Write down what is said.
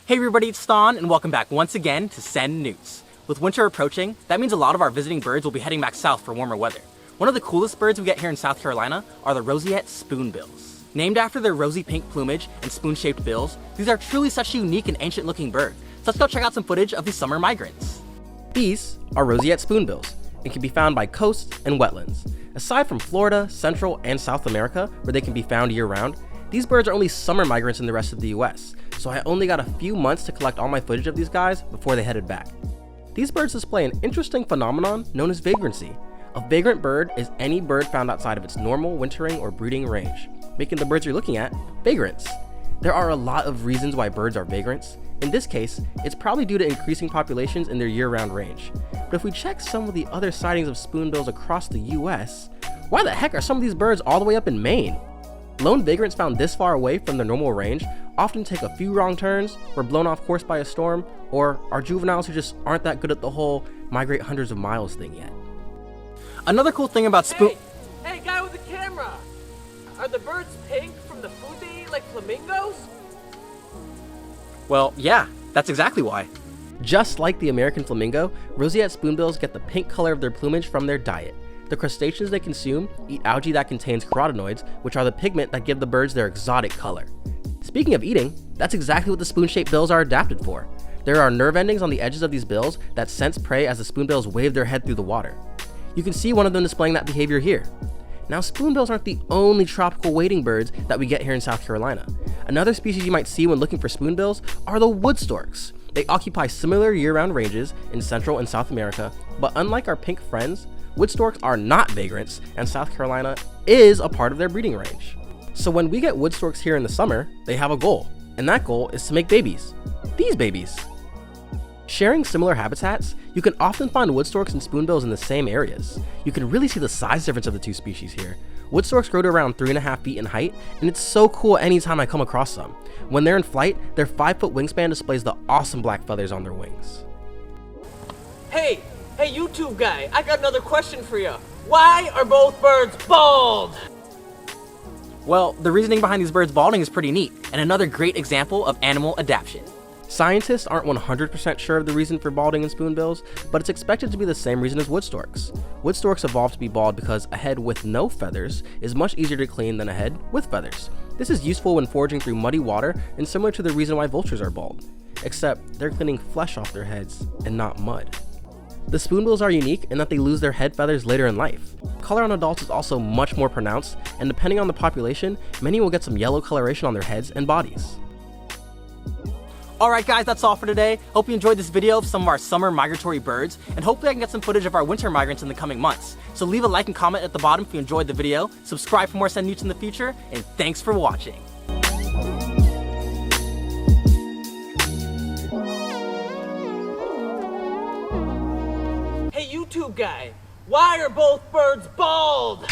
Hey everybody, it's Ston, and welcome back once again to Send Newts. With winter approaching, that means a lot of our visiting birds will be heading back south for warmer weather. One of the coolest birds we get here in South Carolina are the roseate spoonbills. Named after their rosy pink plumage and spoon-shaped bills, these are truly such a unique and ancient-looking bird. So let's go check out some footage of these summer migrants. These are roseate spoonbills and can be found by coasts and wetlands. Aside from Florida, Central, and South America, where they can be found year-round, these birds are only summer migrants in the rest of the US, so I only got a few months to collect all my footage of these guys before they headed back. These birds display an interesting phenomenon known as vagrancy. A vagrant bird is any bird found outside of its normal wintering or breeding range, making the birds you're looking at vagrants. There are a lot of reasons why birds are vagrants. In this case, it's probably due to increasing populations in their year-round range. But if we check some of the other sightings of spoonbills across the US, why the heck are some of these birds all the way up in Maine? Lone vagrants found this far away from their normal range often take a few wrong turns, were blown off course by a storm, or are juveniles who just aren't that good at the whole migrate hundreds of miles thing yet. Another cool thing about Hey, guy with the camera! Are the birds pink from the food they eat like flamingos? Well, yeah, that's exactly why. Just like the American flamingo, roseate spoonbills get the pink color of their plumage from their diet. The crustaceans they consume eat algae that contains carotenoids, which are the pigment that give the birds their exotic color. Speaking of eating, that's exactly what the spoon-shaped bills are adapted for. There are nerve endings on the edges of these bills that sense prey as the spoonbills wave their head through the water. You can see one of them displaying that behavior here. Now, spoonbills aren't the only tropical wading birds that we get here in South Carolina. Another species you might see when looking for spoonbills are the wood storks. They occupy similar year-round ranges in Central and South America, but unlike our pink friends, wood storks are not vagrants, and South Carolina is a part of their breeding range. So when we get wood storks here in the summer, they have a goal, and that goal is to make babies. These babies. Sharing similar habitats, you can often find wood storks and spoonbills in the same areas. You can really see the size difference of the two species here. Wood storks grow to around 3.5 feet in height, and it's so cool anytime I come across some. When they're in flight, their 5-foot wingspan displays the awesome black feathers on their wings. Hey, YouTube guy, I got another question for you. Why are both birds bald? Well, the reasoning behind these birds balding is pretty neat, and another great example of animal adaptation. Scientists aren't 100% sure of the reason for balding in spoonbills, but it's expected to be the same reason as wood storks. Wood storks evolved to be bald because a head with no feathers is much easier to clean than a head with feathers. This is useful when foraging through muddy water and similar to the reason why vultures are bald, except they're cleaning flesh off their heads and not mud. The spoonbills are unique in that they lose their head feathers later in life. Color on adults is also much more pronounced, and depending on the population, many will get some yellow coloration on their heads and bodies. Alright guys, that's all for today. Hope you enjoyed this video of some of our summer migratory birds, and hopefully I can get some footage of our winter migrants in the coming months. So leave a like and comment at the bottom if you enjoyed the video, subscribe for more Send Newts in the future, and thanks for watching. Hey, YouTube guy, why are both birds bald?